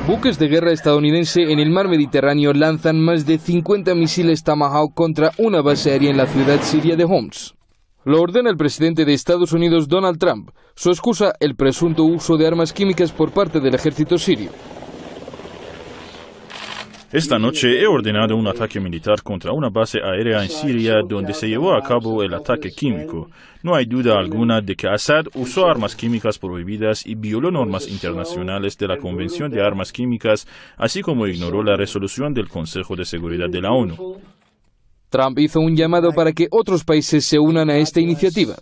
Buques de guerra estadounidense en el mar Mediterráneo lanzan más de 50 misiles Tomahawk contra una base aérea en la ciudad siria de Homs. Lo ordena el presidente de Estados Unidos, Donald Trump. Su excusa, el presunto uso de armas químicas por parte del ejército sirio. Esta noche he ordenado un ataque militar contra una base aérea en Siria donde se llevó a cabo el ataque químico. No hay duda alguna de que Assad usó armas químicas prohibidas y violó normas internacionales de la Convención de Armas Químicas, así como ignoró la resolución del Consejo de Seguridad de la ONU. Trump hizo un llamado para que otros países se unan a esta iniciativa.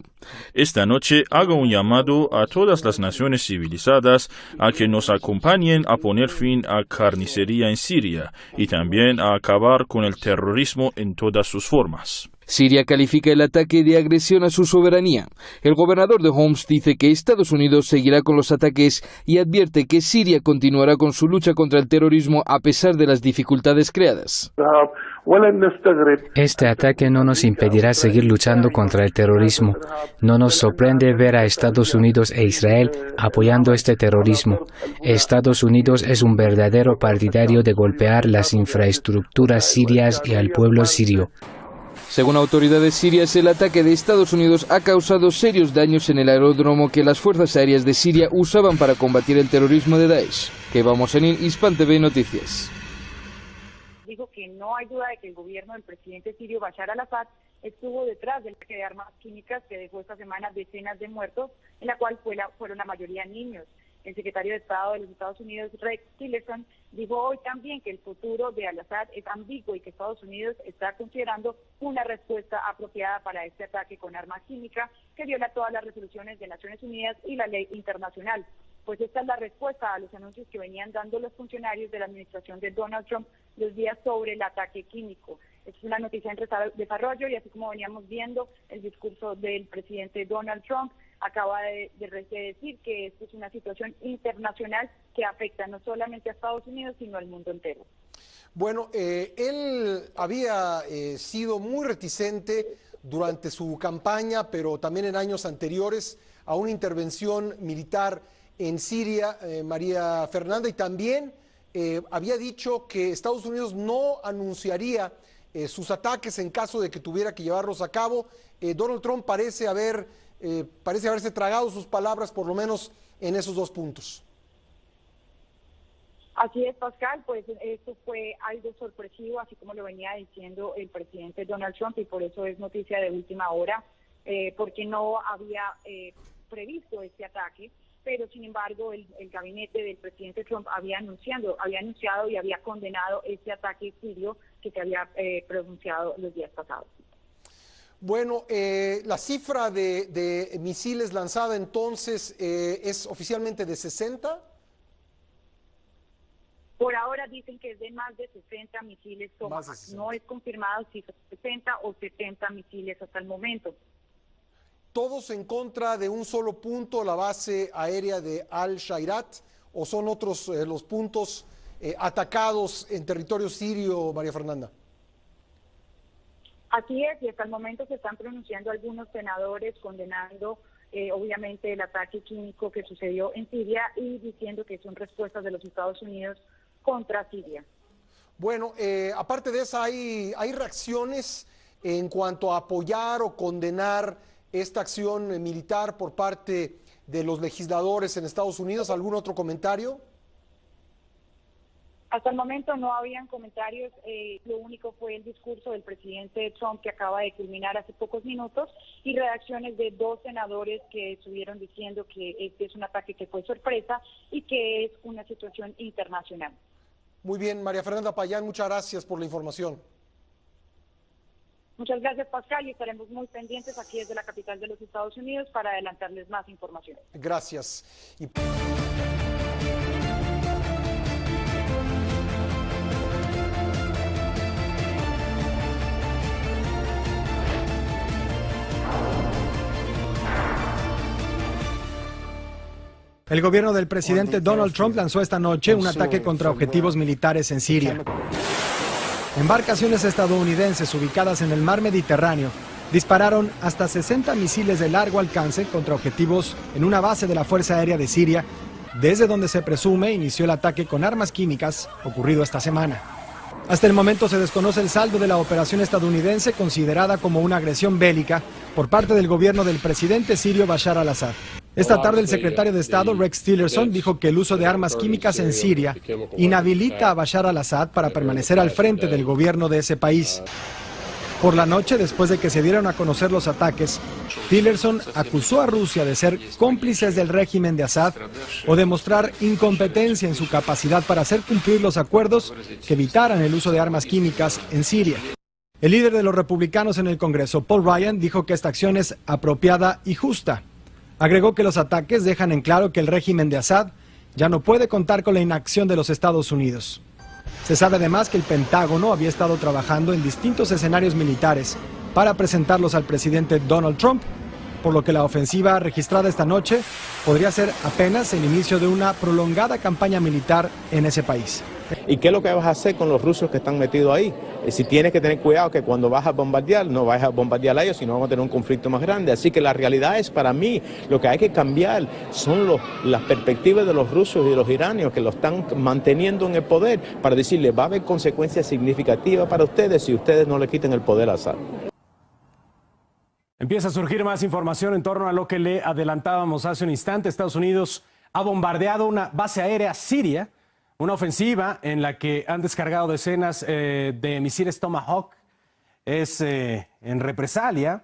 Esta noche hago un llamado a todas las naciones civilizadas a que nos acompañen a poner fin a carnicería en Siria y también a acabar con el terrorismo en todas sus formas. Siria califica el ataque de agresión a su soberanía. El gobernador de Homs dice que Estados Unidos seguirá con los ataques y advierte que Siria continuará con su lucha contra el terrorismo a pesar de las dificultades creadas. Este ataque no nos impedirá seguir luchando contra el terrorismo. No nos sorprende ver a Estados Unidos e Israel apoyando este terrorismo. Estados Unidos es un verdadero partidario de golpear las infraestructuras sirias y al pueblo sirio. Según autoridades sirias, el ataque de Estados Unidos ha causado serios daños en el aeródromo que las fuerzas aéreas de Siria usaban para combatir el terrorismo de Daesh. Keba Mosenin, Hispan TV Noticias. Dijo que no hay duda de que el gobierno del presidente sirio Bashar al-Assad estuvo detrás del ataque de armas químicas que dejó esta semana decenas de muertos, en la cual fueron la mayoría niños. El secretario de Estado de los Estados Unidos, Rex Tillerson, dijo hoy también que el futuro de al-Assad es ambiguo y que Estados Unidos está considerando una respuesta apropiada para este ataque con arma química que viola todas las resoluciones de Naciones Unidas y la ley internacional. Pues esta es la respuesta a los anuncios que venían dando los funcionarios de la administración de Donald Trump los días sobre el ataque químico. Es una noticia en desarrollo y así como veníamos viendo el discurso del presidente Donald Trump, acaba de decir que esto es una situación internacional que afecta no solamente a Estados Unidos, sino al mundo entero. Bueno, él había sido muy reticente durante su campaña, pero también en años anteriores, a una intervención militar en Siria, María Fernanda, y también había dicho que Estados Unidos no anunciaría sus ataques en caso de que tuviera que llevarlos a cabo. Donald Trump parece haberse tragado sus palabras, por lo menos en esos dos puntos. Así es, Pascal, pues esto fue algo sorpresivo, así como lo venía diciendo el presidente Donald Trump, y por eso es noticia de última hora, porque no había previsto este ataque, pero sin embargo el gabinete del presidente Trump había anunciado y había condenado este ataque sirio que se había pronunciado los días pasados. Bueno, la cifra de misiles lanzada entonces es oficialmente de 60. Por ahora dicen que es de más de 60 misiles Tomahawk. No es confirmado si son 60 o 70 misiles hasta el momento. ¿Todos en contra de un solo punto, la base aérea de Al-Shairat, o son otros los puntos atacados en territorio sirio, María Fernanda? Así es, y hasta el momento se están pronunciando algunos senadores condenando obviamente el ataque químico que sucedió en Siria y diciendo que son respuestas de los Estados Unidos contra Siria. Bueno, aparte de eso, ¿hay reacciones en cuanto a apoyar o condenar esta acción militar por parte de los legisladores en Estados Unidos? ¿Algún otro comentario? Hasta el momento no habían comentarios, lo único fue el discurso del presidente Trump que acaba de culminar hace pocos minutos y reacciones de dos senadores que estuvieron diciendo que este es un ataque que fue sorpresa y que es una situación internacional. Muy bien, María Fernanda Payán, muchas gracias por la información. Muchas gracias, Pascal, y estaremos muy pendientes aquí desde la capital de los Estados Unidos para adelantarles más información. Gracias. El gobierno del presidente Donald Trump lanzó esta noche un ataque contra objetivos militares en Siria. Embarcaciones estadounidenses ubicadas en el mar Mediterráneo dispararon hasta 60 misiles de largo alcance contra objetivos en una base de la Fuerza Aérea de Siria desde donde se presume inició el ataque con armas químicas ocurrido esta semana. Hasta el momento se desconoce el saldo de la operación estadounidense considerada como una agresión bélica por parte del gobierno del presidente sirio Bashar al-Assad. Esta tarde el secretario de Estado Rex Tillerson dijo que el uso de armas químicas en Siria inhabilita a Bashar al-Assad para permanecer al frente del gobierno de ese país. Por la noche, después de que se dieron a conocer los ataques, Tillerson acusó a Rusia de ser cómplices del régimen de Assad o de mostrar incompetencia en su capacidad para hacer cumplir los acuerdos que evitaran el uso de armas químicas en Siria. El líder de los republicanos en el Congreso, Paul Ryan, dijo que esta acción es apropiada y justa. Agregó que los ataques dejan en claro que el régimen de Assad ya no puede contar con la inacción de los Estados Unidos. Se sabe además que el Pentágono había estado trabajando en distintos escenarios militares para presentarlos al presidente Donald Trump, por lo que la ofensiva registrada esta noche podría ser apenas el inicio de una prolongada campaña militar en ese país. ¿Y qué es lo que vas a hacer con los rusos que están metidos ahí? Si tienes que tener cuidado que cuando vas a bombardear, no vas a bombardear a ellos, sino vamos a tener un conflicto más grande. Así que la realidad es, para mí, lo que hay que cambiar son las perspectivas de los rusos y de los iranios que lo están manteniendo en el poder para decirles va a haber consecuencias significativas para ustedes si ustedes no le quiten el poder a Assad. Empieza a surgir más información en torno a lo que le adelantábamos hace un instante. Estados Unidos ha bombardeado una base aérea siria, una ofensiva en la que han descargado decenas de misiles Tomahawk. Es en represalia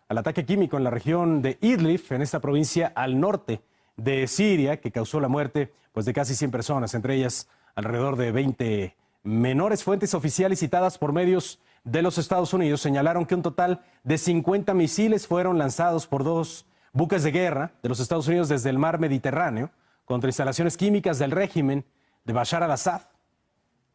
al ataque químico en la región de Idlib, en esta provincia al norte de Siria, que causó la muerte de casi 100 personas, entre ellas alrededor de 20 menores. Fuentes oficiales citadas por medios de los Estados Unidos señalaron que un total de 50 misiles fueron lanzados por 2 buques de guerra de los Estados Unidos desde el mar Mediterráneo contra instalaciones químicas del régimen de Bashar al-Assad.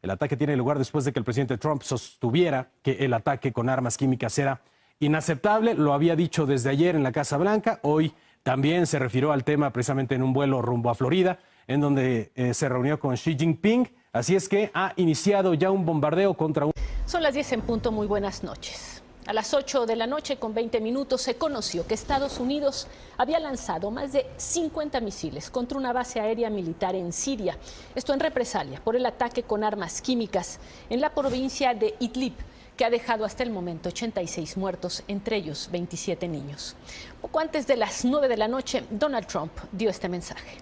El ataque tiene lugar después de que el presidente Trump sostuviera que el ataque con armas químicas era inaceptable. Lo había dicho desde ayer en la Casa Blanca. Hoy también se refirió al tema precisamente en un vuelo rumbo a Florida, en donde se reunió con Xi Jinping. Así es que ha iniciado ya un bombardeo contra un... Son las 10 en punto, muy buenas noches. A las 8 de la noche con 20 minutos se conoció que Estados Unidos había lanzado más de 50 misiles contra una base aérea militar en Siria. Esto en represalia por el ataque con armas químicas en la provincia de Idlib, que ha dejado hasta el momento 86 muertos, entre ellos 27 niños. Poco antes de las 9 de la noche, Donald Trump dio este mensaje.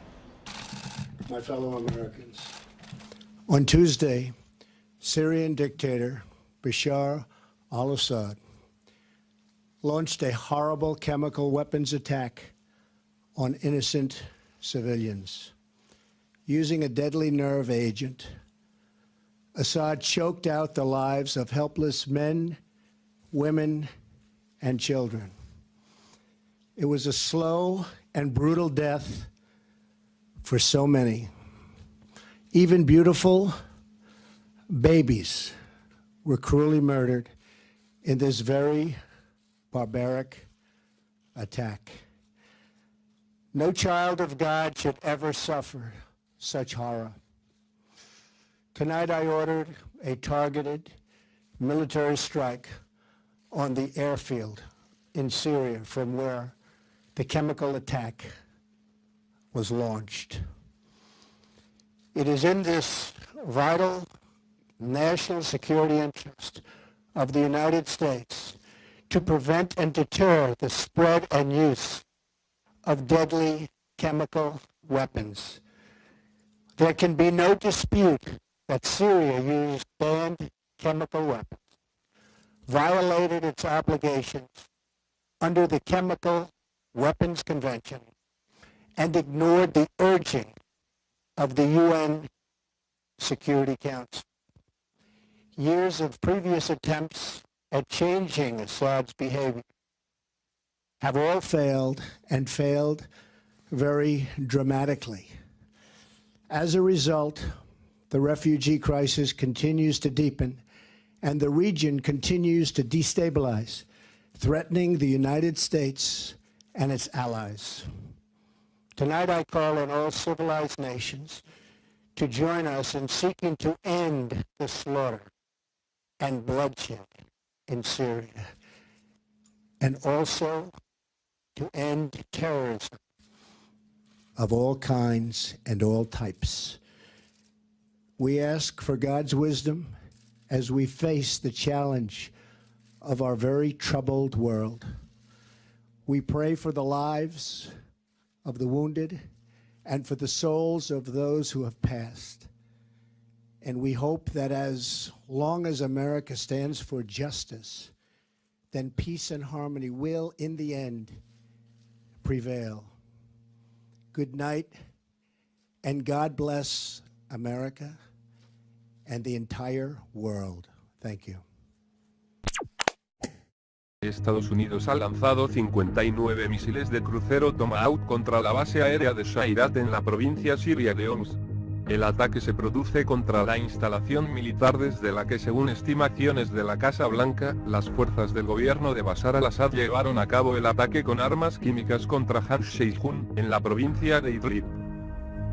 My fellow Americans. On Tuesday, Syrian dictator Bashar al-Assad launched a horrible chemical weapons attack on innocent civilians. Using a deadly nerve agent, Assad choked out the lives of helpless men, women, and children. It was a slow and brutal death for so many. Even beautiful babies were cruelly murdered in this very barbaric attack. No child of God should ever suffer such horror. Tonight I ordered a targeted military strike on the airfield in Syria from where the chemical attack was launched. It is in this vital national security interest of the United States to prevent and deter the spread and use of deadly chemical weapons. There can be no dispute that Syria used banned chemical weapons, violated its obligations under the Chemical Weapons Convention, and ignored the urging of the UN Security Council. Years of previous attempts at changing Assad's behavior have all failed, and failed very dramatically. As a result, the refugee crisis continues to deepen, and the region continues to destabilize, threatening the United States and its allies. Tonight I call on all civilized nations to join us in seeking to end the slaughter and bloodshed in Syria, and also to end terrorism of all kinds and all types. We ask for God's wisdom as we face the challenge of our very troubled world. We pray for the lives of the wounded and for the souls of those who have passed. And we hope that as long as America stands for justice, then peace and harmony will, in the end, prevail. Good night, and God bless America and the entire world. Thank you. Estados Unidos ha lanzado 59 misiles de crucero Tomahawk contra la base aérea de Shairat en la provincia siria de Homs. El ataque se produce contra la instalación militar desde la que, según estimaciones de la Casa Blanca, las fuerzas del gobierno de Bashar al-Assad llevaron a cabo el ataque con armas químicas contra Han Sheikhoun, en la provincia de Idlib.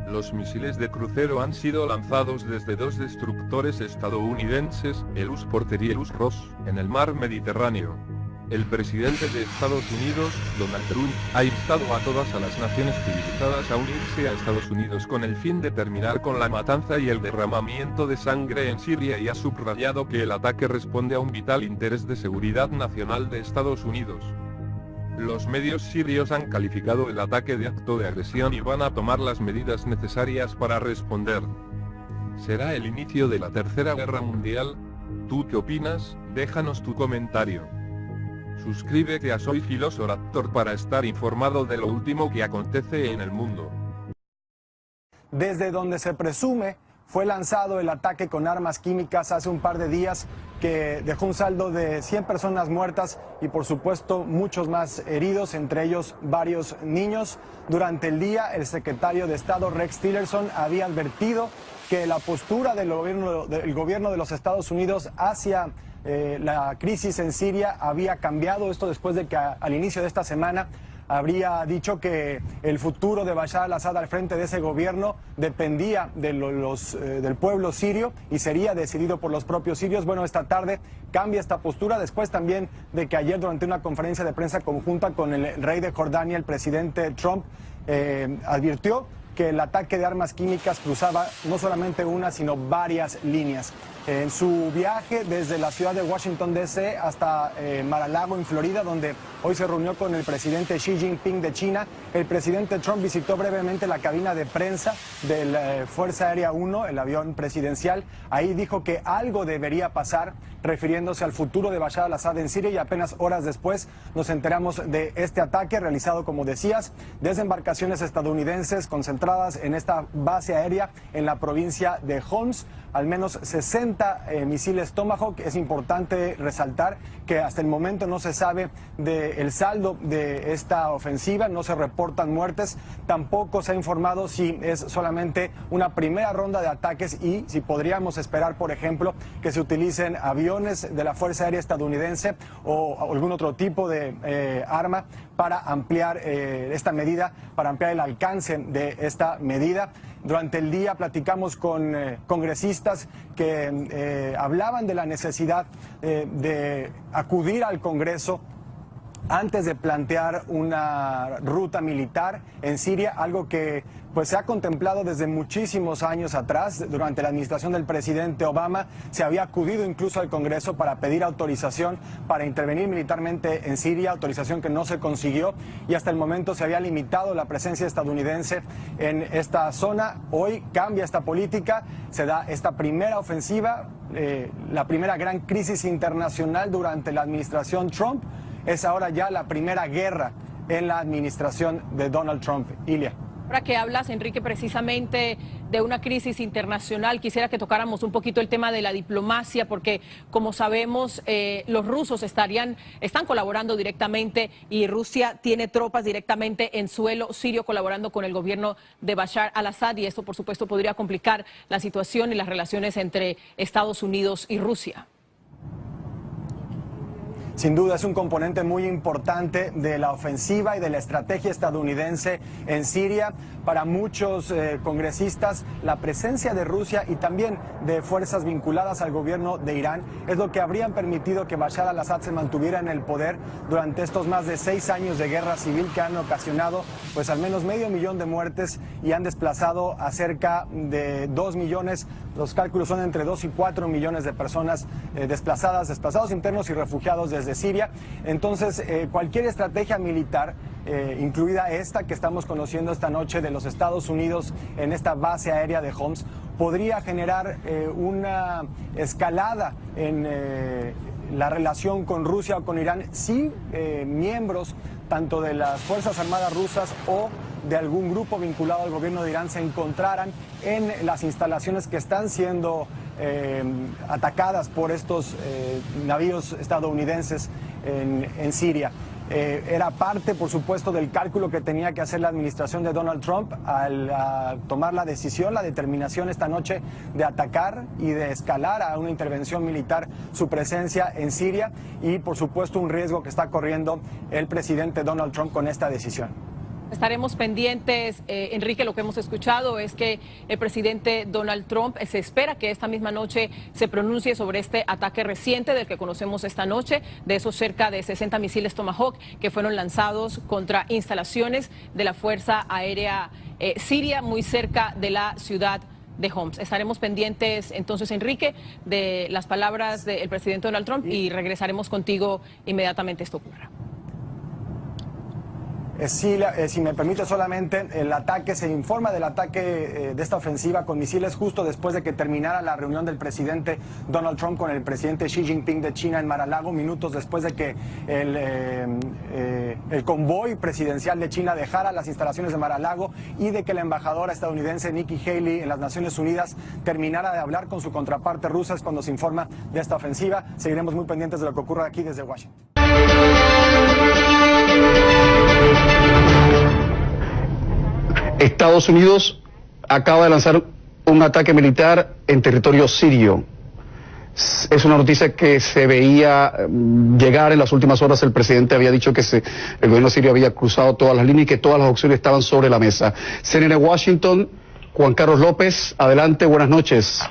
Los misiles de crucero han sido lanzados desde dos destructores estadounidenses, el US Porter y el US Ross, en el mar Mediterráneo. El presidente de Estados Unidos, Donald Trump, ha instado a todas las naciones civilizadas a unirse a Estados Unidos con el fin de terminar con la matanza y el derramamiento de sangre en Siria, y ha subrayado que el ataque responde a un vital interés de seguridad nacional de Estados Unidos. Los medios sirios han calificado el ataque de acto de agresión y van a tomar las medidas necesarias para responder. ¿Será el inicio de la Tercera Guerra Mundial? ¿Tú qué opinas? Déjanos tu comentario. Suscríbete a Soy Filósofo para estar informado de lo último que acontece en el mundo. Desde donde se presume fue lanzado el ataque con armas químicas hace un par de días, que dejó un saldo de 100 personas muertas y por supuesto muchos más heridos, entre ellos varios niños. Durante el día, el secretario de Estado Rex Tillerson había advertido que la postura del gobierno de los Estados Unidos hacia la crisis en Siria había cambiado. Esto después de que al inicio de esta semana habría dicho que el futuro de Bashar al-Assad al frente de ese gobierno dependía de del pueblo sirio y sería decidido por los propios sirios. Bueno, esta tarde cambia esta postura, después también de que ayer, durante una conferencia de prensa conjunta con el rey de Jordania, el presidente Trump advirtió que el ataque de armas químicas cruzaba no solamente una, sino varias líneas. En su viaje desde la ciudad de Washington, D.C. hasta Mar-a-Lago, en Florida, donde hoy se reunió con el presidente Xi Jinping de China, el presidente Trump visitó brevemente la cabina de prensa de la Fuerza Aérea 1, el avión presidencial. Ahí dijo que algo debería pasar, refiriéndose al futuro de Bashar al-Assad en Siria, y apenas horas después nos enteramos de este ataque realizado, como decías, desde embarcaciones estadounidenses concentradas en esta base aérea en la provincia de Homs. Al menos 60 misiles Tomahawk. Es importante resaltar que hasta el momento no se sabe del saldo de esta ofensiva, no se reportan muertes, tampoco se ha informado si es solamente una primera ronda de ataques y si podríamos esperar, por ejemplo, que se utilicen aviones de la Fuerza Aérea estadounidense o algún otro tipo de arma para ampliar esta medida, para ampliar el alcance de esta medida. Durante el día platicamos con congresistas que hablaban de la necesidad de acudir al Congreso antes de plantear una ruta militar en Siria, algo que pues se ha contemplado desde muchísimos años atrás. Durante la administración del presidente Obama se había acudido incluso al Congreso para pedir autorización para intervenir militarmente en Siria, autorización que no se consiguió, y hasta el momento se había limitado la presencia estadounidense en esta zona. Hoy cambia esta política, se da esta primera ofensiva, la primera gran crisis internacional durante la administración Trump. Es ahora ya la primera guerra en la administración de Donald Trump. Ilia. Ahora que hablas, Enrique, precisamente de una crisis internacional, quisiera que tocáramos un poquito el tema de la diplomacia, porque como sabemos, los rusos están colaborando directamente y Rusia tiene tropas directamente en suelo sirio colaborando con el gobierno de Bashar al-Assad, y esto por supuesto podría complicar la situación y las relaciones entre Estados Unidos y Rusia. sin duda es un componente muy importante de la ofensiva y de la estrategia estadounidense en Siria. Para muchos congresistas, la presencia de Rusia y también de fuerzas vinculadas al gobierno de Irán es lo que habrían permitido que Bashar al-Assad se mantuviera en el poder durante estos más de 6 años de guerra civil que han ocasionado pues al menos 500,000 de muertes y han desplazado a cerca de 2 millones, los cálculos son entre 2 y 4 millones de personas desplazados internos y refugiados desde Siria. Entonces cualquier estrategia militar, incluida esta que estamos conociendo esta noche de los Estados Unidos en esta base aérea de Homs, podría generar una escalada en la relación con Rusia o con Irán si miembros tanto de las Fuerzas Armadas rusas o de algún grupo vinculado al gobierno de Irán se encontraran en las instalaciones que están siendo atacadas por estos navíos estadounidenses en Siria. Era parte, por supuesto, del cálculo que tenía que hacer la administración de Donald Trump al tomar la decisión, la determinación esta noche de atacar y de escalar a una intervención militar su presencia en Siria y, por supuesto, un riesgo que está corriendo el presidente Donald Trump con esta decisión. Estaremos pendientes, Enrique. Lo que hemos escuchado es que el presidente Donald Trump se espera que esta misma noche se pronuncie sobre este ataque reciente del que conocemos esta noche, de esos cerca de 60 misiles Tomahawk que fueron lanzados contra instalaciones de la Fuerza Aérea Siria muy cerca de la ciudad de Homs. Estaremos pendientes entonces, Enrique, de las palabras del presidente Donald Trump y regresaremos contigo inmediatamente esto ocurra. Si me permite solamente, el ataque, se informa del ataque de esta ofensiva con misiles justo después de que terminara la reunión del presidente Donald Trump con el presidente Xi Jinping de China en Mar-a-Lago, minutos después de que el convoy presidencial de China dejara las instalaciones de Mar-a-Lago y de que la embajadora estadounidense Nikki Haley en las Naciones Unidas terminara de hablar con su contraparte rusa. Es cuando se informa de esta ofensiva. Seguiremos muy pendientes de lo que ocurra aquí desde Washington. Estados Unidos acaba de lanzar un ataque militar en territorio sirio. Es una noticia que se veía llegar en las últimas horas. El presidente había dicho que el gobierno sirio había cruzado todas las líneas y que todas las opciones estaban sobre la mesa. CNN Washington, Juan Carlos López, adelante, buenas noches.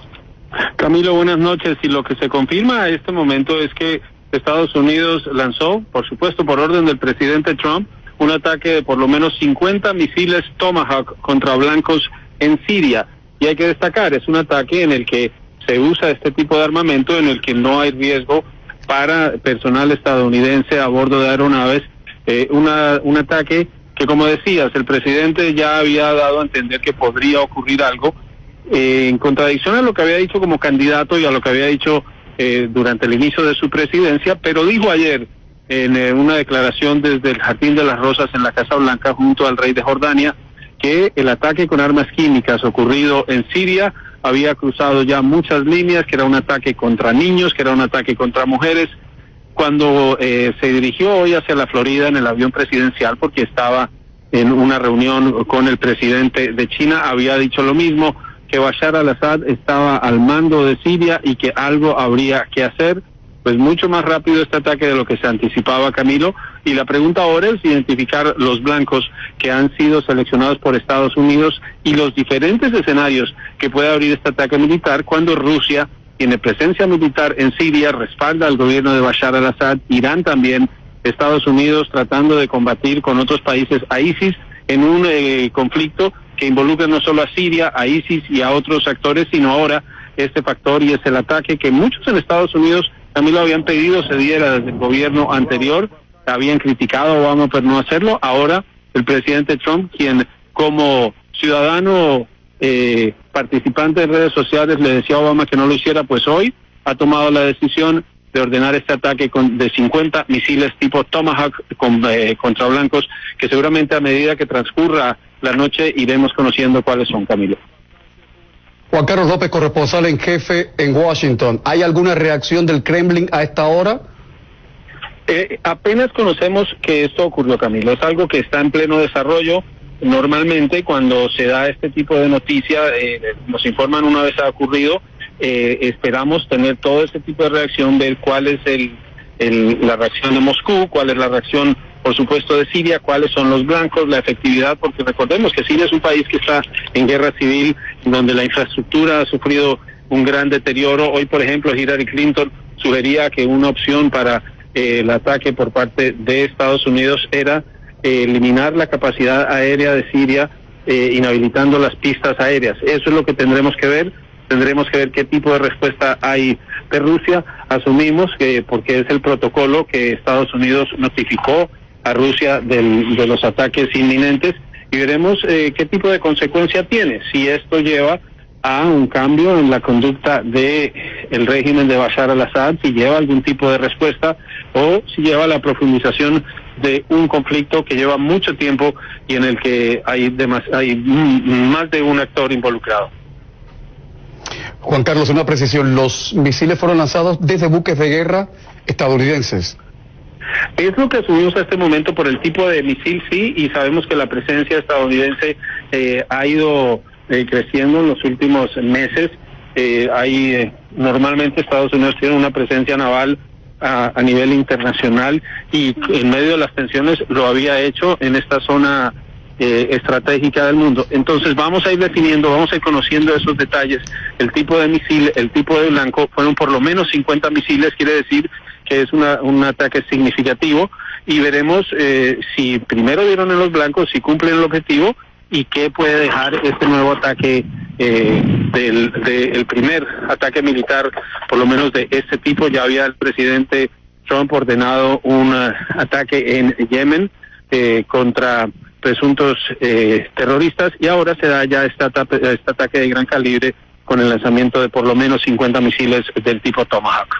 Camilo, buenas noches. Y lo que se confirma a este momento es que Estados Unidos lanzó, por supuesto por orden del presidente Trump, un ataque de por lo menos 50 misiles Tomahawk contra blancos en Siria. Y hay que destacar, es un ataque en el que se usa este tipo de armamento, en el que no hay riesgo para personal estadounidense a bordo de aeronaves. Un ataque que, como decías, el presidente ya había dado a entender que podría ocurrir algo, en contradicción a lo que había dicho como candidato y a lo que había dicho durante el inicio de su presidencia, pero dijo ayer en una declaración desde el Jardín de las Rosas en la Casa Blanca junto al rey de Jordania, que el ataque con armas químicas ocurrido en Siria había cruzado ya muchas líneas, que era un ataque contra niños, que era un ataque contra mujeres. Cuando se dirigió hoy hacia la Florida en el avión presidencial, porque estaba en una reunión con el presidente de China, había dicho lo mismo, que Bashar al-Assad estaba al mando de Siria y que algo habría que hacer. Pues mucho más rápido este ataque de lo que se anticipaba, Camilo, y la pregunta ahora es identificar los blancos que han sido seleccionados por Estados Unidos y los diferentes escenarios que puede abrir este ataque militar cuando Rusia tiene presencia militar en Siria, respalda al gobierno de Bashar al-Assad, Irán también, Estados Unidos tratando de combatir con otros países a ISIS en un conflicto que involucra no solo a Siria, a ISIS y a otros actores, sino ahora este factor, y es el ataque que muchos en Estados Unidos también lo habían pedido se diera desde el gobierno anterior, habían criticado a Obama por no hacerlo. Ahora el presidente Trump, quien como ciudadano participante de redes sociales le decía a Obama que no lo hiciera, pues hoy ha tomado la decisión de ordenar este ataque de 50 misiles tipo Tomahawk contra blancos, que seguramente a medida que transcurra la noche iremos conociendo cuáles son, Camilo. Juan Carlos López, corresponsal en jefe en Washington. ¿Hay alguna reacción del Kremlin a esta hora? Apenas conocemos que esto ocurrió, Camilo. Es algo que está en pleno desarrollo. Normalmente cuando se da este tipo de noticia, nos informan una vez ha ocurrido. Esperamos tener todo este tipo de reacción, ver cuál es la reacción de Moscú, cuál es la reacción, por supuesto, de Siria, cuáles son los blancos, la efectividad, porque recordemos que Siria es un país que está en guerra civil, donde la infraestructura ha sufrido un gran deterioro. Hoy, por ejemplo, Hillary Clinton sugería que una opción para el ataque por parte de Estados Unidos era eliminar la capacidad aérea de Siria, inhabilitando las pistas aéreas. Eso es lo que tendremos que ver qué tipo de respuesta hay de Rusia. Asumimos que, porque es el protocolo que Estados Unidos notificó a Rusia de los ataques inminentes, y veremos qué tipo de consecuencia tiene, si esto lleva a un cambio en la conducta de el régimen de Bashar al-Assad, si lleva algún tipo de respuesta o si lleva a la profundización de un conflicto que lleva mucho tiempo y en el que hay más de un actor involucrado. Juan Carlos, una precisión, los misiles fueron lanzados desde buques de guerra estadounidenses. Es lo que asumimos a este momento por el tipo de misil, sí, y sabemos que la presencia estadounidense ha ido creciendo en los últimos meses. Normalmente Estados Unidos tiene una presencia naval a nivel internacional, y en medio de las tensiones lo había hecho en esta zona estratégica del mundo. Entonces vamos a ir definiendo, vamos a ir conociendo esos detalles, el tipo de misil, el tipo de blanco. Fueron por lo menos 50 misiles, quiere decir que es un ataque significativo, y veremos si primero dieron en los blancos, si cumplen el objetivo, y qué puede dejar este nuevo ataque del primer ataque militar, por lo menos de este tipo. Ya había el presidente Trump ordenado un ataque en Yemen contra presuntos terroristas, y ahora se da ya este ataque de gran calibre con el lanzamiento de por lo menos 50 misiles del tipo Tomahawk.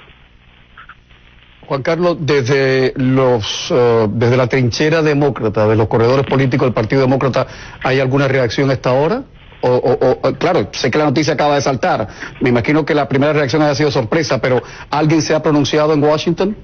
Juan Carlos, desde la trinchera demócrata, de los corredores políticos del Partido Demócrata, ¿hay alguna reacción a esta hora? Claro, sé que la noticia acaba de saltar. Me imagino que la primera reacción haya sido sorpresa, pero ¿alguien se ha pronunciado en Washington?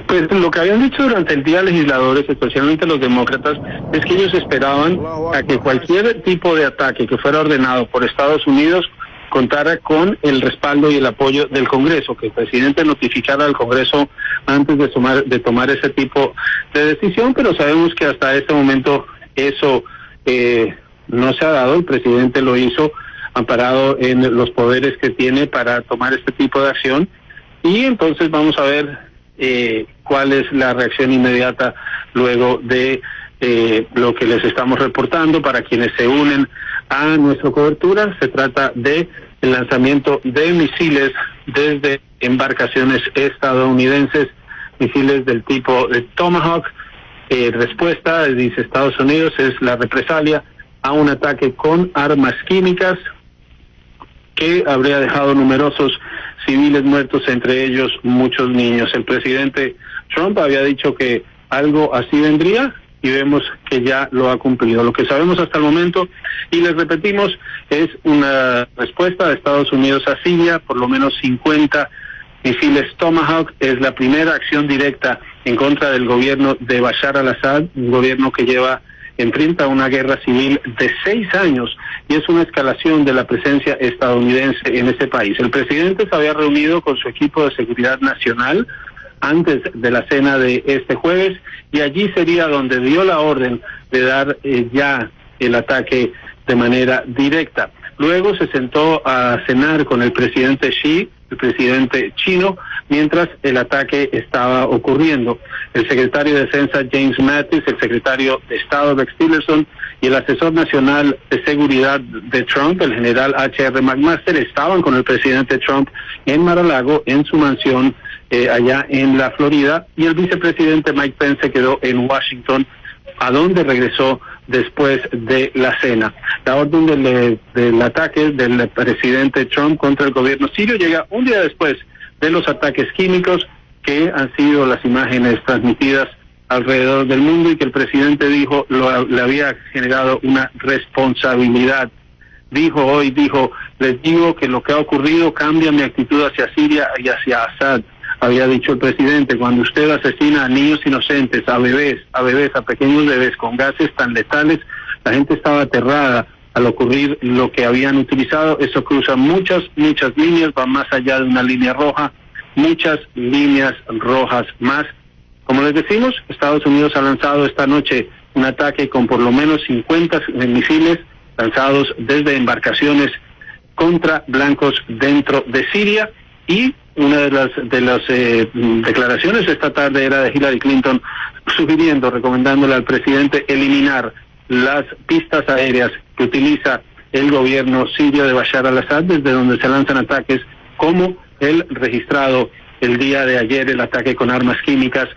Pues lo que habían dicho durante el día legisladores, especialmente los demócratas, es que ellos esperaban a que cualquier tipo de ataque que fuera ordenado por Estados Unidos contara con el respaldo y el apoyo del Congreso, que el presidente notificara al Congreso antes de tomar ese tipo de decisión, pero sabemos que hasta este momento eso no se ha dado. El presidente lo hizo amparado en los poderes que tiene para tomar este tipo de acción, y entonces vamos a ver cuál es la reacción inmediata luego de lo que les estamos reportando. Para quienes se unen a nuestra cobertura, se trata de el lanzamiento de misiles desde embarcaciones estadounidenses, misiles del tipo de Tomahawk. Respuesta, dice Estados Unidos, es la represalia a un ataque con armas químicas que habría dejado numerosos civiles muertos, entre ellos muchos niños. El presidente Trump había dicho que algo así vendría, y vemos que ya lo ha cumplido. Lo que sabemos hasta el momento, y les repetimos, es una respuesta de Estados Unidos a Siria, por lo menos 50 misiles Tomahawk. Es la primera acción directa en contra del gobierno de Bashar al-Assad, un gobierno que enfrenta una guerra civil de 6 años, y es una escalación de la presencia estadounidense en ese país. El presidente se había reunido con su equipo de seguridad nacional antes de la cena de este jueves, y allí sería donde dio la orden de dar ya el ataque de manera directa. Luego se sentó a cenar con el presidente Xi, el presidente chino, mientras el ataque estaba ocurriendo. El secretario de Defensa James Mattis, el secretario de Estado Rex Tillerson y el asesor nacional de seguridad de Trump, el general H.R. McMaster, estaban con el presidente Trump en Mar-a-Lago, en su mansión allá en la Florida, y el vicepresidente Mike Pence quedó en Washington, a donde regresó después de la cena. La orden del ataque del presidente Trump contra el gobierno sirio llega un día después de los ataques químicos, que han sido las imágenes transmitidas alrededor del mundo, y que el presidente dijo le había generado una responsabilidad. Dijo, les digo que lo que ha ocurrido cambia mi actitud hacia Siria y hacia Assad. Había dicho el presidente: cuando usted asesina a niños inocentes, a bebés, a pequeños bebés con gases tan letales, la gente estaba aterrada al ocurrir lo que habían utilizado. Eso cruza muchas líneas, va más allá de una línea roja, muchas líneas rojas más. Como les decimos, Estados Unidos ha lanzado esta noche un ataque con por lo menos 50 misiles lanzados desde embarcaciones contra blancos dentro de Siria, y una de las declaraciones esta tarde era de Hillary Clinton recomendándole al presidente eliminar las pistas aéreas que utiliza el gobierno sirio de Bashar al-Assad, desde donde se lanzan ataques como el registrado el día de ayer, el ataque con armas químicas.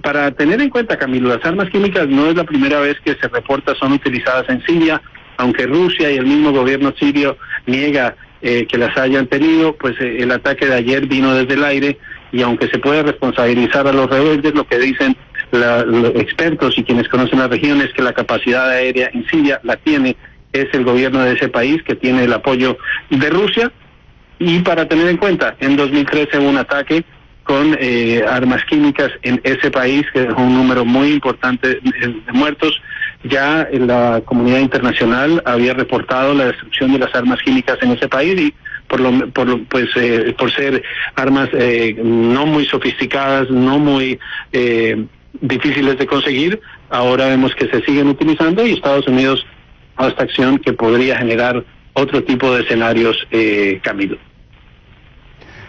Para tener en cuenta, Camilo, las armas químicas no es la primera vez que se reporta son utilizadas en Siria, aunque Rusia y el mismo gobierno sirio niega que las hayan tenido, pues el ataque de ayer vino desde el aire, y aunque se puede responsabilizar a los rebeldes, lo que dicen los expertos y quienes conocen la región es que la capacidad aérea en Siria la tiene es el gobierno de ese país, que tiene el apoyo de Rusia. Y para tener en cuenta, en 2013 hubo un ataque con armas químicas en ese país que dejó un número muy importante de muertos. Ya la comunidad internacional había reportado la destrucción de las armas químicas en ese país, y por ser armas no muy sofisticadas, no muy difíciles de conseguir, ahora vemos que se siguen utilizando, y Estados Unidos a esta acción que podría generar otro tipo de escenarios, Camilo.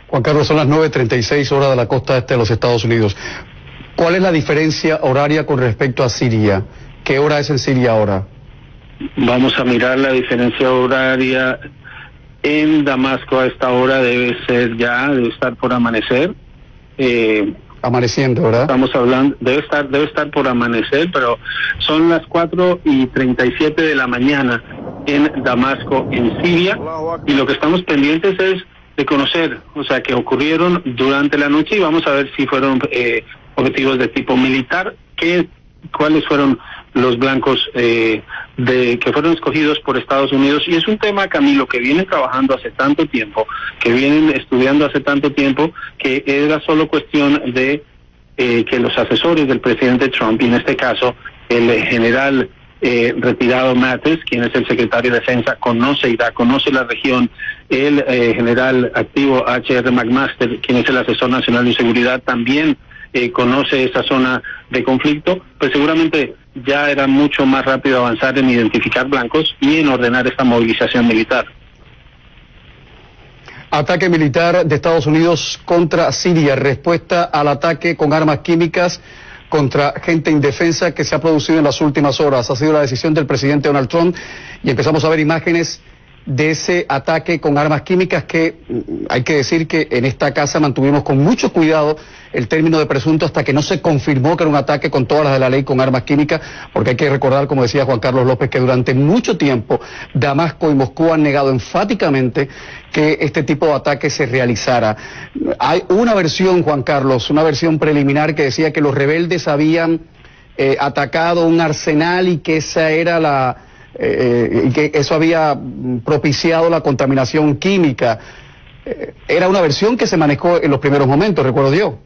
Juan Carlos, son las 9:36 horas de la costa este de los Estados Unidos. ¿Cuál es la diferencia horaria con respecto a Siria? ¿Qué hora es en Siria ahora? Vamos a mirar la diferencia horaria. En Damasco a esta hora debe estar por amanecer. Amaneciendo, ¿verdad? Estamos hablando, debe estar por amanecer, pero son las 4:37 de la mañana en Damasco, en Siria, y lo que estamos pendientes es de conocer, o sea, que ocurrieron durante la noche, y vamos a ver si fueron objetivos de tipo militar, cuáles fueron los blancos que fueron escogidos por Estados Unidos. Y es un tema, Camilo, que vienen trabajando hace tanto tiempo, que vienen estudiando hace tanto tiempo, que era solo cuestión de que los asesores del presidente Trump, y en este caso el general retirado Mattis, quien es el secretario de Defensa, conoce la región, el general activo H.R. McMaster, quien es el asesor nacional de seguridad, también conoce esa zona de conflicto, pues seguramente ya era mucho más rápido avanzar en identificar blancos y en ordenar esta movilización militar. Ataque militar de Estados Unidos contra Siria, respuesta al ataque con armas químicas contra gente indefensa que se ha producido en las últimas horas. Ha sido la decisión del presidente Donald Trump, y empezamos a ver imágenes de ese ataque con armas químicas que hay que decir que en esta casa mantuvimos con mucho cuidado el término de presunto hasta que no se confirmó que era un ataque con todas las de la ley con armas químicas, porque hay que recordar, como decía Juan Carlos López, que durante mucho tiempo Damasco y Moscú han negado enfáticamente que este tipo de ataque se realizara. Hay una versión, Juan Carlos, una versión preliminar que decía que los rebeldes habían atacado un arsenal y que esa era y que eso había propiciado la contaminación química. Era una versión que se manejó en los primeros momentos, recuerdo yo.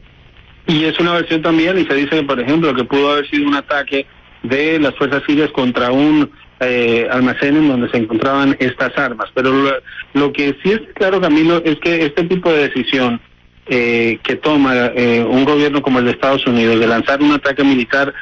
Y es una versión también, y se dice, por ejemplo, que pudo haber sido un ataque de las fuerzas sirias contra un almacén en donde se encontraban estas armas. Pero lo que sí es claro, Camilo, es que este tipo de decisión que toma un gobierno como el de Estados Unidos de lanzar un ataque militar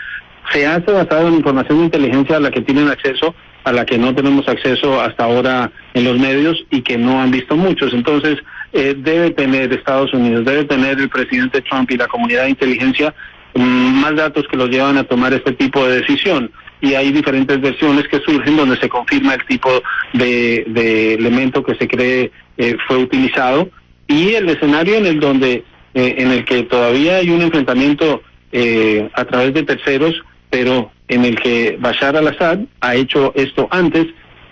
se hace basado en información de inteligencia a la que tienen acceso, a la que no tenemos acceso hasta ahora en los medios y que no han visto muchos. Entonces, debe tener Estados Unidos, debe tener el presidente Trump y la comunidad de inteligencia más datos que los llevan a tomar este tipo de decisión. Y hay diferentes versiones que surgen donde se confirma el tipo de elemento que se cree fue utilizado, y el escenario en el que todavía hay un enfrentamiento a través de terceros, pero en el que Bashar al-Assad ha hecho esto antes,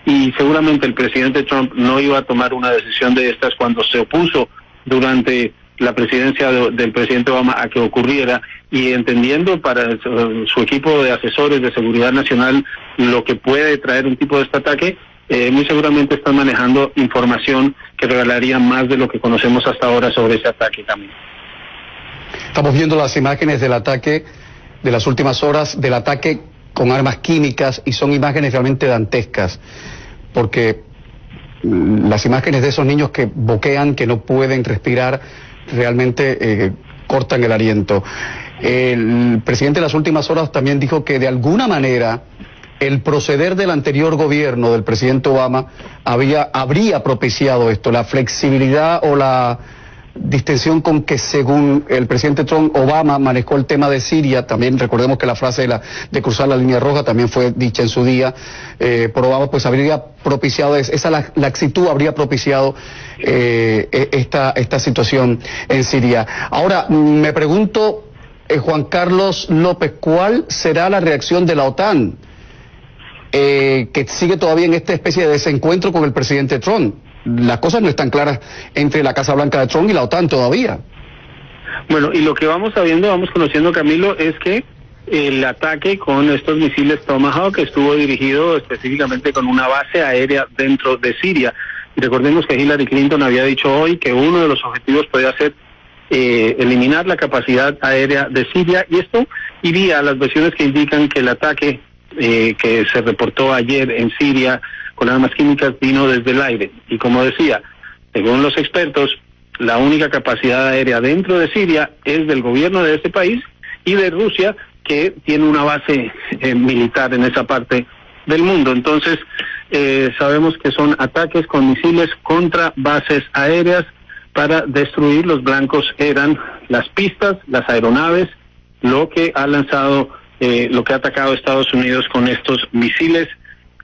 y seguramente el presidente Trump no iba a tomar una decisión de estas cuando se opuso durante la presidencia del presidente Obama a que ocurriera, y entendiendo para su equipo de asesores de seguridad nacional lo que puede traer un tipo de este ataque, muy seguramente están manejando información que revelaría más de lo que conocemos hasta ahora sobre ese ataque también. Estamos viendo las imágenes del ataque de las últimas horas, del ataque con armas químicas, y son imágenes realmente dantescas, porque las imágenes de esos niños que boquean, que no pueden respirar, realmente cortan el aliento. El presidente en las últimas horas también dijo que de alguna manera el proceder del anterior gobierno del presidente Obama habría propiciado esto, la flexibilidad o la distensión con que, según el presidente Trump, Obama manejó el tema de Siria. También recordemos que la frase de cruzar la línea roja también fue dicha en su día por Obama, pues habría propiciado, esa laxitud habría propiciado esta situación en Siria. Ahora, me pregunto, Juan Carlos López, ¿cuál será la reacción de la OTAN, que sigue todavía en esta especie de desencuentro con el presidente Trump? Las cosas no están claras entre la Casa Blanca de Trump y la OTAN todavía. Bueno, y lo que vamos sabiendo, vamos conociendo, Camilo, es que el ataque con estos misiles Tomahawk estuvo dirigido específicamente con una base aérea dentro de Siria. Y recordemos que Hillary Clinton había dicho hoy que uno de los objetivos podía ser eliminar la capacidad aérea de Siria, y esto iría a las versiones que indican que el ataque que se reportó ayer en Siria con armas químicas vino desde el aire. Y como decía, según los expertos, la única capacidad aérea dentro de Siria es del gobierno de ese país y de Rusia, que tiene una base militar en esa parte del mundo. Entonces, sabemos que son ataques con misiles contra bases aéreas para destruir. Los blancos eran las pistas, las aeronaves, lo que ha lanzado, lo que ha atacado a Estados Unidos con estos misiles.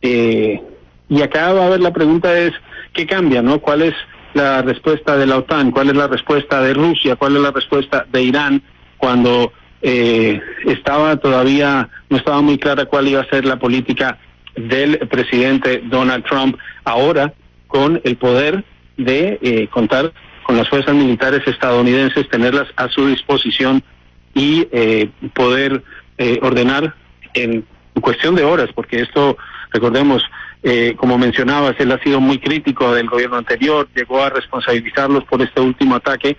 Y acá va a haber la pregunta es, ¿qué cambia, no? ¿Cuál es la respuesta de la OTAN? ¿Cuál es la respuesta de Rusia? ¿Cuál es la respuesta de Irán? Cuando no estaba muy clara cuál iba a ser la política del presidente Donald Trump, ahora con el poder de contar con las fuerzas militares estadounidenses, tenerlas a su disposición y poder ordenar en cuestión de horas, porque esto, recordemos, como mencionabas, él ha sido muy crítico del gobierno anterior, llegó a responsabilizarlos por este último ataque,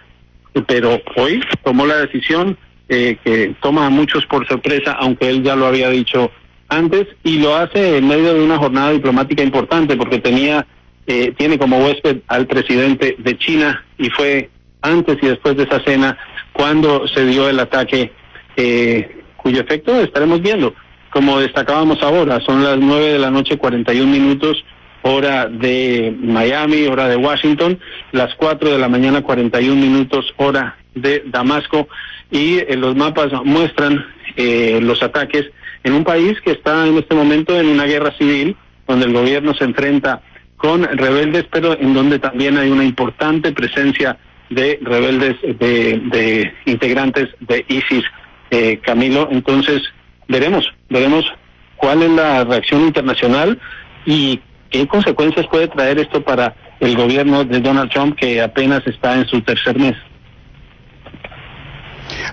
pero hoy tomó la decisión que toma a muchos por sorpresa, aunque él ya lo había dicho antes, y lo hace en medio de una jornada diplomática importante, porque tiene como huésped al presidente de China, y fue antes y después de esa cena cuando se dio el ataque, cuyo efecto estaremos viendo. Como destacábamos ahora, son las 9:41 hora de Miami, hora de Washington, las 4:41 hora de Damasco, y los mapas muestran los ataques en un país que está en este momento en una guerra civil, donde el gobierno se enfrenta con rebeldes, pero en donde también hay una importante presencia de rebeldes, de integrantes de ISIS, Camilo. Entonces, veremos cuál es la reacción internacional y qué consecuencias puede traer esto para el gobierno de Donald Trump, que apenas está en su tercer mes.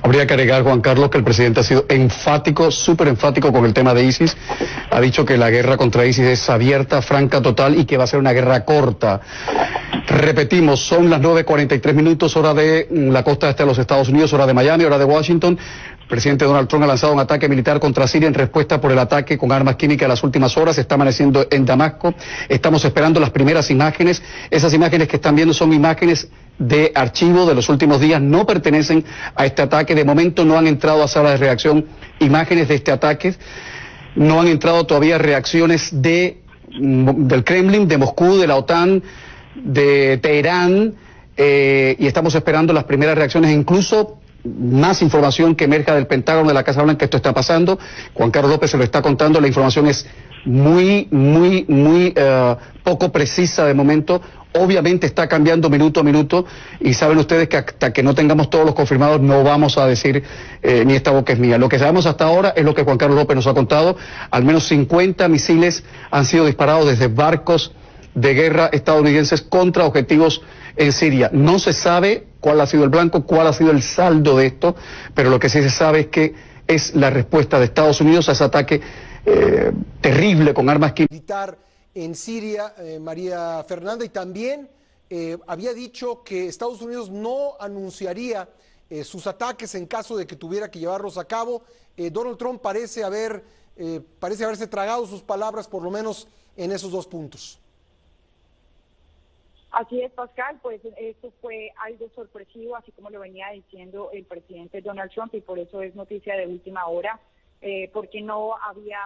Habría que agregar, Juan Carlos, que el presidente ha sido enfático, súper enfático con el tema de ISIS. Ha dicho que la guerra contra ISIS es abierta, franca, total, y que va a ser una guerra corta. Repetimos, son las 9:43, hora de la costa este de los Estados Unidos, hora de Miami, hora de Washington. El presidente Donald Trump ha lanzado un ataque militar contra Siria en respuesta por el ataque con armas químicas en las últimas horas. Está amaneciendo en Damasco. Estamos esperando las primeras imágenes. Esas imágenes que están viendo son imágenes de archivo de los últimos días, no pertenecen a este ataque. De momento no han entrado a sala de reacción imágenes de este ataque. No han entrado todavía reacciones del Kremlin, de Moscú, de la OTAN, de Teherán, y estamos esperando las primeras reacciones, incluso más información que emerja del Pentágono, de la Casa Blanca. Esto está pasando. Juan Carlos López se lo está contando. La información es muy poco precisa de momento. Obviamente está cambiando minuto a minuto, y saben ustedes que hasta que no tengamos todos los confirmados no vamos a decir ni esta boca es mía. Lo que sabemos hasta ahora es lo que Juan Carlos López nos ha contado. Al menos 50 misiles han sido disparados desde barcos de guerra estadounidenses contra objetivos en Siria. No se sabe cuál ha sido el blanco, cuál ha sido el saldo de esto, pero lo que sí se sabe es que es la respuesta de Estados Unidos a ese ataque terrible con armas químicas en Siria, María Fernanda, y también había dicho que Estados Unidos no anunciaría sus ataques en caso de que tuviera que llevarlos a cabo. Donald Trump parece haberse tragado sus palabras, por lo menos en esos dos puntos. Así es, Pascal, pues esto fue algo sorpresivo, así como lo venía diciendo el presidente Donald Trump, y por eso es noticia de última hora, porque no había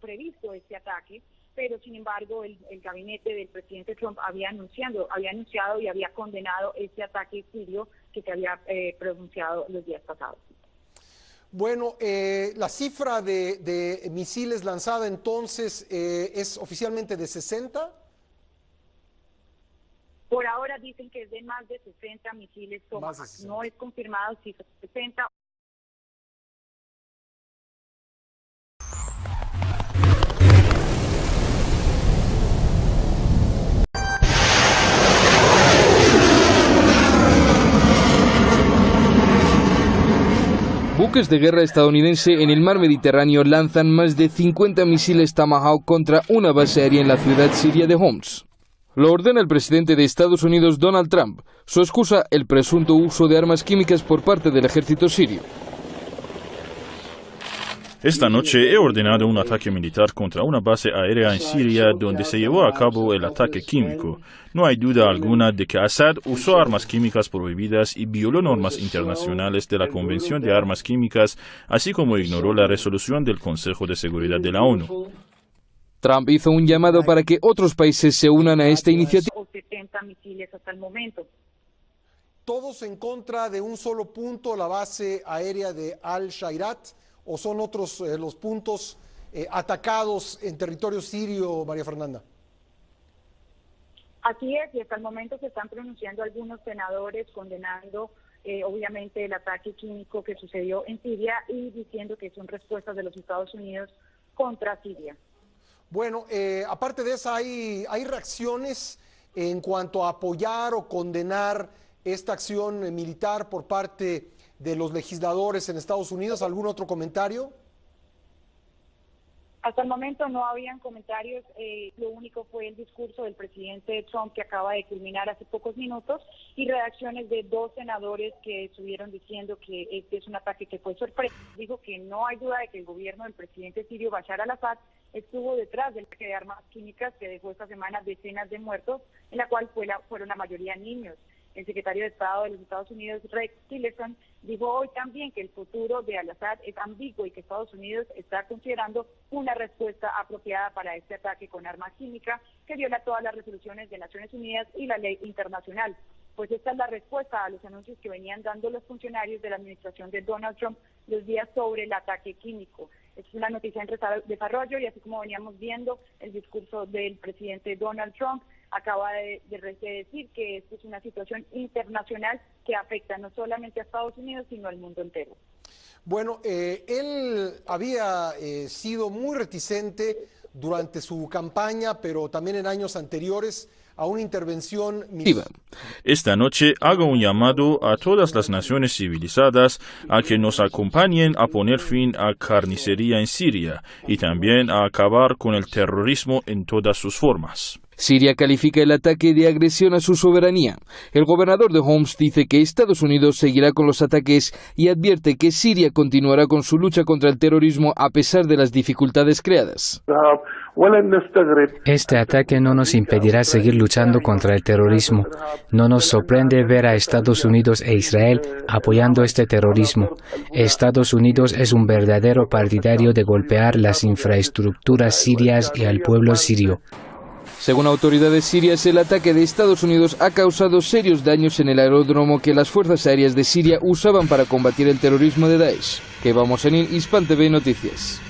previsto este ataque, pero sin embargo el gabinete del presidente Trump había anunciado y había condenado este ataque sirio que se había pronunciado los días pasados. Bueno, la cifra de misiles lanzada entonces es oficialmente de 60. Por ahora dicen que es de más de 60 misiles Tomahawk. No es confirmado si son 60. Buques de guerra estadounidense en el mar Mediterráneo lanzan más de 50 misiles Tomahawk contra una base aérea en la ciudad siria de Homs. Lo ordena el presidente de Estados Unidos, Donald Trump. Su excusa, el presunto uso de armas químicas por parte del ejército sirio. Esta noche he ordenado un ataque militar contra una base aérea en Siria donde se llevó a cabo el ataque químico. No hay duda alguna de que Assad usó armas químicas prohibidas y violó normas internacionales de la Convención de Armas Químicas, así como ignoró la resolución del Consejo de Seguridad de la ONU. Trump hizo un llamado para que otros países se unan a esta iniciativa. 70 misiles hasta el momento. ¿Todos en contra de un solo punto, la base aérea de Al-Shairat, o son otros los puntos atacados en territorio sirio, María Fernanda? Así es, y hasta el momento se están pronunciando algunos senadores condenando obviamente el ataque químico que sucedió en Siria y diciendo que son respuestas de los Estados Unidos contra Siria. Bueno, aparte de eso, ¿hay reacciones en cuanto a apoyar o condenar esta acción militar por parte de los legisladores en Estados Unidos? ¿Algún otro comentario? Hasta el momento no habían comentarios, lo único fue el discurso del presidente Trump que acaba de culminar hace pocos minutos y reacciones de dos senadores que estuvieron diciendo que este es un ataque que fue sorpresa. Dijo que no hay duda de que el gobierno del presidente sirio Bashar al-Assad estuvo detrás del ataque de armas químicas que dejó esta semana decenas de muertos, en la cual fueron la mayoría niños. El secretario de Estado de los Estados Unidos, Rex Tillerson, dijo hoy también que el futuro de al-Assad es ambiguo y que Estados Unidos está considerando una respuesta apropiada para este ataque con arma química que viola todas las resoluciones de Naciones Unidas y la ley internacional. Pues esta es la respuesta a los anuncios que venían dando los funcionarios de la administración de Donald Trump los días sobre el ataque químico. Es una noticia en desarrollo y así como veníamos viendo el discurso del presidente Donald Trump, acaba de decir que esto es una situación internacional que afecta no solamente a Estados Unidos, sino al mundo entero. Bueno, él había sido muy reticente durante su campaña, pero también en años anteriores, a una intervención militar. Esta noche hago un llamado a todas las naciones civilizadas a que nos acompañen a poner fin a carnicería en Siria y también a acabar con el terrorismo en todas sus formas. Siria califica el ataque de agresión a su soberanía. El gobernador de Homs dice que Estados Unidos seguirá con los ataques y advierte que Siria continuará con su lucha contra el terrorismo a pesar de las dificultades creadas. Este ataque no nos impedirá seguir luchando contra el terrorismo. No nos sorprende ver a Estados Unidos e Israel apoyando este terrorismo. Estados Unidos es un verdadero partidario de golpear las infraestructuras sirias y al pueblo sirio. Según autoridades sirias, el ataque de Estados Unidos ha causado serios daños en el aeródromo que las fuerzas aéreas de Siria usaban para combatir el terrorismo de Daesh. Keba Mohsenin, Hispan TV Noticias.